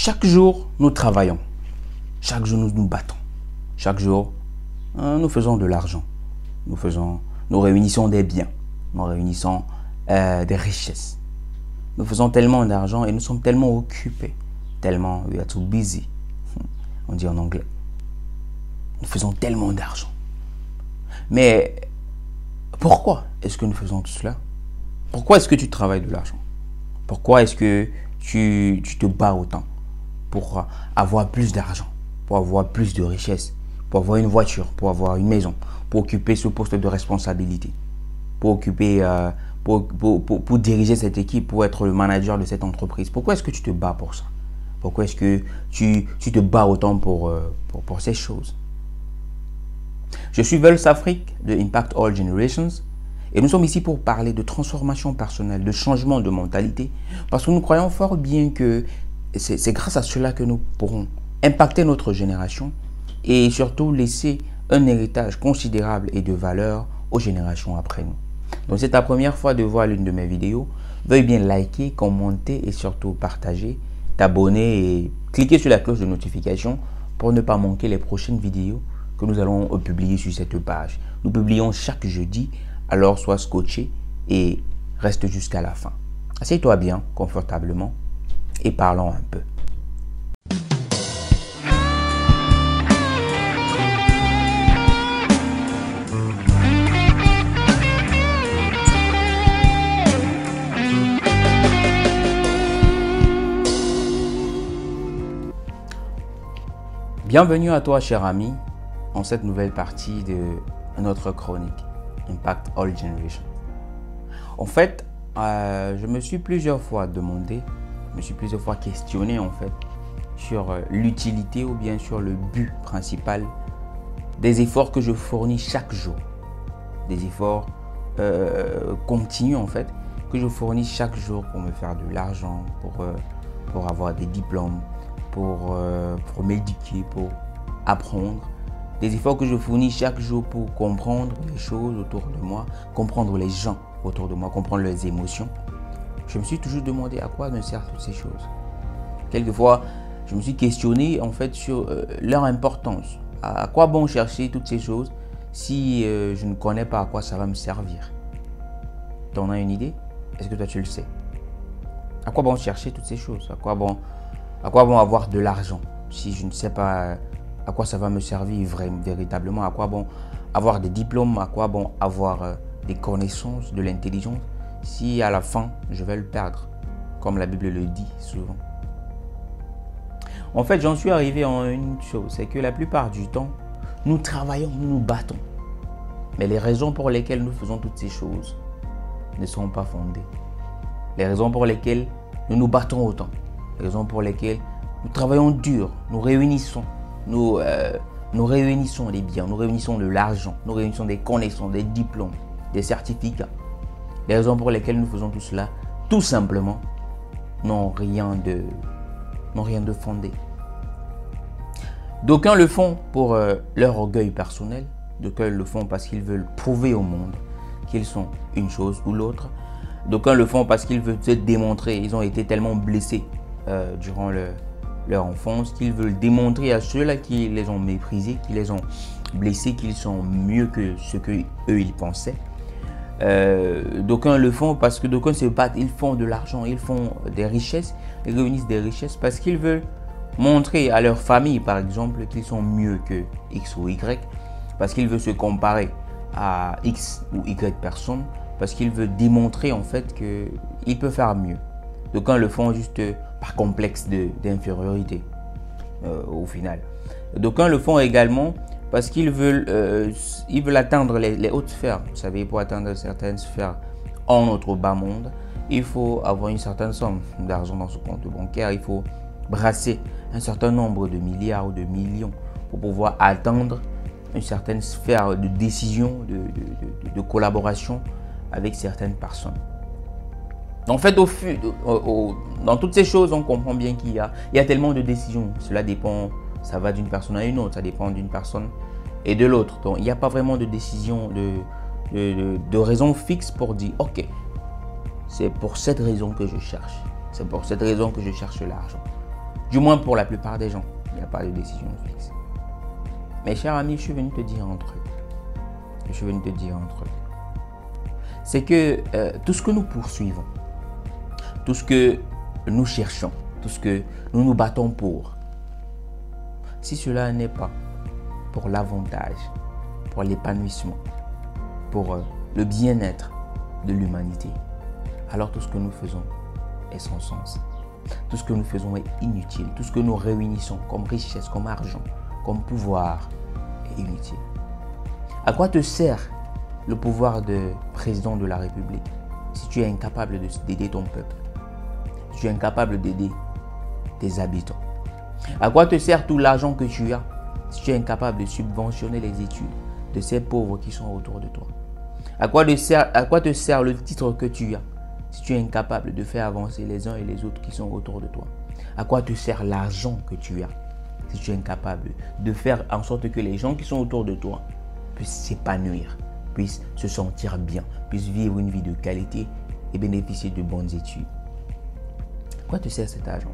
Chaque jour, nous travaillons. Chaque jour, nous nous battons. Chaque jour, nous faisons de l'argent. Nous réunissons des biens. Nous réunissons des richesses. Nous faisons tellement d'argent et nous sommes tellement occupés. Tellement, we are too busy. On dit en anglais. Nous faisons tellement d'argent. Mais pourquoi est-ce que nous faisons tout cela? Pourquoi est-ce que tu travailles de l'argent? Pourquoi est-ce que tu te bats autant pour avoir plus d'argent, pour avoir plus de richesse, pour avoir une voiture, pour avoir une maison, pour occuper ce poste de responsabilité, pour occuper, pour diriger cette équipe, pour être le manager de cette entreprise? Pourquoi est-ce que tu te bats pour ça? Pourquoi est-ce que tu te bats autant pour ces choses? Je suis Veulse Afrique de Impact All Generations et nous sommes ici pour parler de transformation personnelle, de changement de mentalité, parce que nous croyons fort bien que c'est grâce à cela que nous pourrons impacter notre génération et surtout laisser un héritage considérable et de valeur aux générations après nous. Donc, si c'est ta première fois de voir l'une de mes vidéos, veuille bien liker, commenter et surtout partager, t'abonner et cliquer sur la cloche de notification pour ne pas manquer les prochaines vidéos que nous allons publier sur cette page. Nous publions chaque jeudi, alors sois scotché et reste jusqu'à la fin. Assieds-toi bien, confortablement et parlons un peu. Bienvenue à toi, cher ami, en cette nouvelle partie de notre chronique Impact All Generations. En fait, je me suis plusieurs fois demandé, je me suis plusieurs fois questionné en fait sur l'utilité ou bien sur le but principal des efforts que je fournis chaque jour. Des efforts continus en fait que je fournis chaque jour pour me faire de l'argent, pour avoir des diplômes, pour m'éduquer, pour apprendre. Des efforts que je fournis chaque jour pour comprendre les choses autour de moi, comprendre les gens autour de moi, comprendre leurs émotions. Je me suis toujours demandé à quoi me servent toutes ces choses. Quelquefois, je me suis questionné en fait sur leur importance. À quoi bon chercher toutes ces choses si je ne connais pas à quoi ça va me servir? Tu en as une idée? Est-ce que toi tu le sais? À quoi bon chercher toutes ces choses? À quoi bon avoir de l'argent si je ne sais pas à quoi ça va me servir véritablement? À quoi bon avoir des diplômes? À quoi bon avoir des connaissances, de l'intelligence si à la fin je vais le perdre, comme la Bible le dit souvent? En fait, j'en suis arrivé à une chose, c'est que la plupart du temps, nous travaillons, nous nous battons. Mais les raisons pour lesquelles nous faisons toutes ces choses ne sont pas fondées. Les raisons pour lesquelles nous nous battons autant, les raisons pour lesquelles nous travaillons dur, nous réunissons des biens, nous réunissons de l'argent, nous réunissons des connaissances, des diplômes, des certificats. Les raisons pour lesquelles nous faisons tout cela, tout simplement, n'ont rien de fondé. D'aucuns le font pour leur orgueil personnel, d'aucuns le font parce qu'ils veulent prouver au monde qu'ils sont une chose ou l'autre. D'aucuns le font parce qu'ils veulent se démontrer, ils ont été tellement blessés durant leur enfance qu'ils veulent démontrer à ceux-là qui les ont méprisés, qui les ont blessés, qu'ils sont mieux que ce qu'eux ils pensaient. D'aucuns le font parce que d'aucuns se battent, ils font de l'argent, ils font des richesses, ils réunissent des richesses parce qu'ils veulent montrer à leur famille par exemple qu'ils sont mieux que X ou Y, parce qu'ils veulent se comparer à X ou Y personnes, parce qu'ils veulent démontrer en fait qu'ils peuvent faire mieux. D'aucuns le font juste par complexe d'infériorité au final. D'aucuns le font également parce qu'ils veulent atteindre les hautes sphères. Vous savez, pour atteindre certaines sphères en notre bas monde, il faut avoir une certaine somme d'argent dans son compte bancaire. Il faut brasser un certain nombre de milliards ou de millions pour pouvoir atteindre une certaine sphère de décision, de collaboration avec certaines personnes. En fait, dans toutes ces choses, on comprend bien qu'il y a tellement de décisions. Cela dépend, ça va d'une personne à une autre, ça dépend d'une personne et de l'autre. Donc, il n'y a pas vraiment de décision, de raison fixe pour dire, ok, c'est pour cette raison que je cherche. C'est pour cette raison que je cherche l'argent. Du moins pour la plupart des gens. Il n'y a pas de décision fixe. Mes chers amis, je suis venu te dire un truc. C'est que tout ce que nous poursuivons, tout ce que nous cherchons, tout ce que nous nous battons pour, si cela n'est pas pour l'avantage, pour l'épanouissement, pour le bien-être de l'humanité, alors tout ce que nous faisons est sans sens. Tout ce que nous faisons est inutile. Tout ce que nous réunissons comme richesse, comme argent, comme pouvoir est inutile. À quoi te sert le pouvoir de président de la République si tu es incapable d'aider ton peuple, si tu es incapable d'aider tes habitants? À quoi te sert tout l'argent que tu as si tu es incapable de subventionner les études de ces pauvres qui sont autour de toi? À quoi te sert le titre que tu as si tu es incapable de faire avancer les uns et les autres qui sont autour de toi? À quoi te sert l'argent que tu as si tu es incapable de faire en sorte que les gens qui sont autour de toi puissent s'épanouir, puissent se sentir bien, puissent vivre une vie de qualité et bénéficier de bonnes études? À quoi te sert cet argent?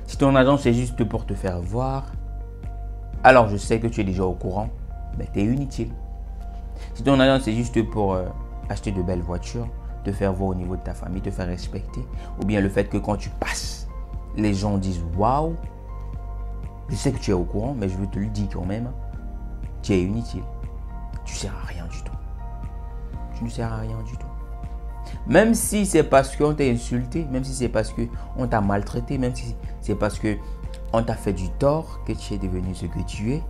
Si ton argent c'est juste pour te faire voir, alors je sais que tu es déjà au courant, mais tu es inutile. Si ton argent c'est juste pour acheter de belles voitures, te faire voir au niveau de ta famille, te faire respecter, ou bien le fait que quand tu passes, les gens disent waouh, je sais que tu es au courant, mais je veux te le dire quand même, tu es inutile. Tu ne sers à rien du tout. Tu ne sers à rien du tout. Même si c'est parce qu'on t'a insulté, même si c'est parce qu'on t'a maltraité, même si c'est parce qu'on t'a fait du tort que tu es devenu ce que tu es,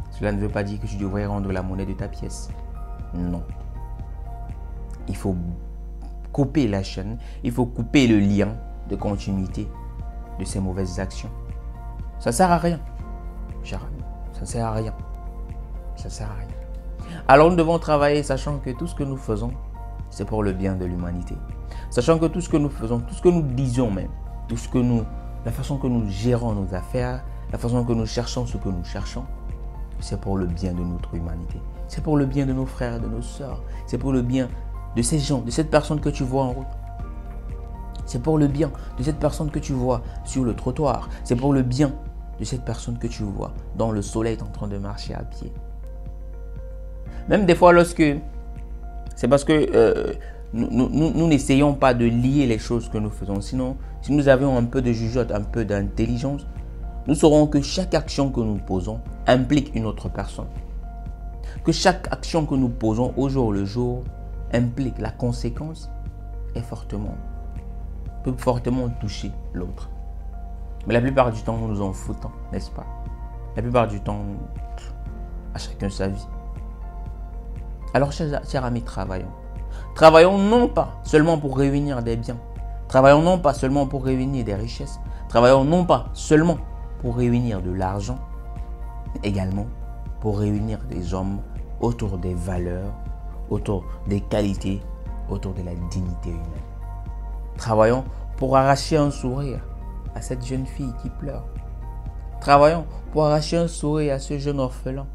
cela ne veut pas dire que tu devrais rendre la monnaie de ta pièce. Non. Il faut couper la chaîne, il faut couper le lien de continuité de ces mauvaises actions. Ça ne sert à rien, cher ami. Ça ne sert à rien. Ça ne sert à rien. Alors nous devons travailler sachant que tout ce que nous faisons, c'est pour le bien de l'humanité. Sachant que tout ce que nous faisons, tout ce que nous disons même, la façon que nous gérons nos affaires, la façon que nous cherchons ce que nous cherchons, c'est pour le bien de notre humanité. C'est pour le bien de nos frères, de nos sœurs. C'est pour le bien de ces gens, de cette personne que tu vois en route. C'est pour le bien de cette personne que tu vois sur le trottoir. C'est pour le bien de cette personne que tu vois dont le soleil est en train de marcher à pied. Même des fois lorsque... C'est parce que nous n'essayons pas de lier les choses que nous faisons. Sinon, si nous avions un peu de jugeote, un peu d'intelligence, nous saurons que chaque action que nous posons implique une autre personne. Que chaque action que nous posons au jour le jour implique la conséquence et peut fortement toucher l'autre. Mais la plupart du temps, nous nous en foutons, n'est-ce pas? La plupart du temps, à chacun sa vie. Alors, chers amis, travaillons. Travaillons non pas seulement pour réunir des biens. Travaillons non pas seulement pour réunir des richesses. Travaillons non pas seulement pour réunir de l'argent, mais également pour réunir des hommes autour des valeurs, autour des qualités, autour de la dignité humaine. Travaillons pour arracher un sourire à cette jeune fille qui pleure. Travaillons pour arracher un sourire à ce jeune orphelin.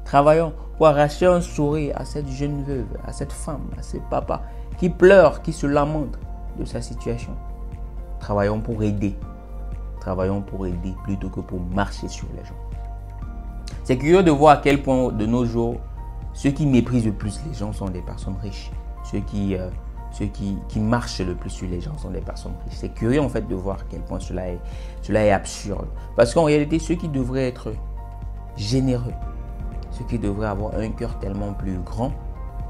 Travaillons pour arracher un sourire à cette jeune veuve, à cette femme, à ce papa qui pleure, qui se lamente de sa situation. Travaillons pour aider. Travaillons pour aider plutôt que pour marcher sur les gens. C'est curieux de voir à quel point de nos jours, ceux qui méprisent le plus les gens sont des personnes riches. Ceux qui marchent le plus sur les gens sont des personnes riches. C'est curieux en fait de voir à quel point cela est absurde. Parce qu'en réalité, ceux qui devraient être généreux, ceux qui devraient avoir un cœur tellement plus grand,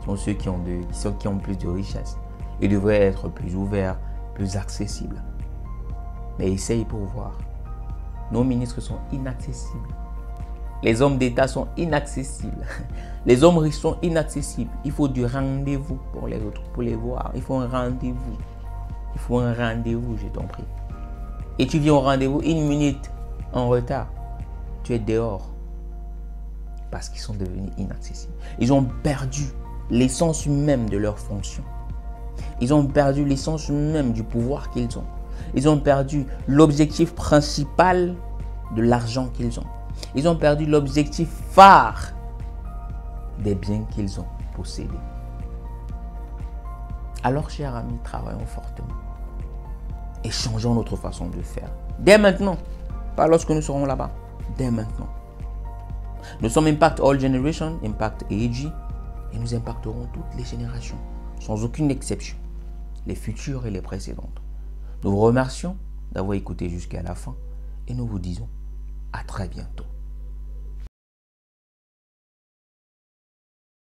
sont ceux qui ont plus de richesse. Ils devraient être plus ouverts, plus accessibles. Mais essaye pour voir. Nos ministres sont inaccessibles. Les hommes d'État sont inaccessibles. Les hommes riches sont inaccessibles. Il faut du rendez-vous pour les autres, pour les voir. Il faut un rendez-vous. Il faut un rendez-vous, je t'en prie. Et tu viens au rendez-vous 1 minute en retard. Tu es dehors. Parce qu'ils sont devenus inaccessibles. Ils ont perdu l'essence même de leur fonction. Ils ont perdu l'essence même du pouvoir qu'ils ont. Ils ont perdu l'objectif principal de l'argent qu'ils ont. Ils ont perdu l'objectif phare des biens qu'ils ont possédés. Alors, chers amis, travaillons fortement et changeons notre façon de faire. Dès maintenant, pas lorsque nous serons là-bas, dès maintenant. Nous sommes Impact All Generation, Impact AG, et nous impacterons toutes les générations, sans aucune exception, les futures et les précédentes. Nous vous remercions d'avoir écouté jusqu'à la fin et nous vous disons à très bientôt.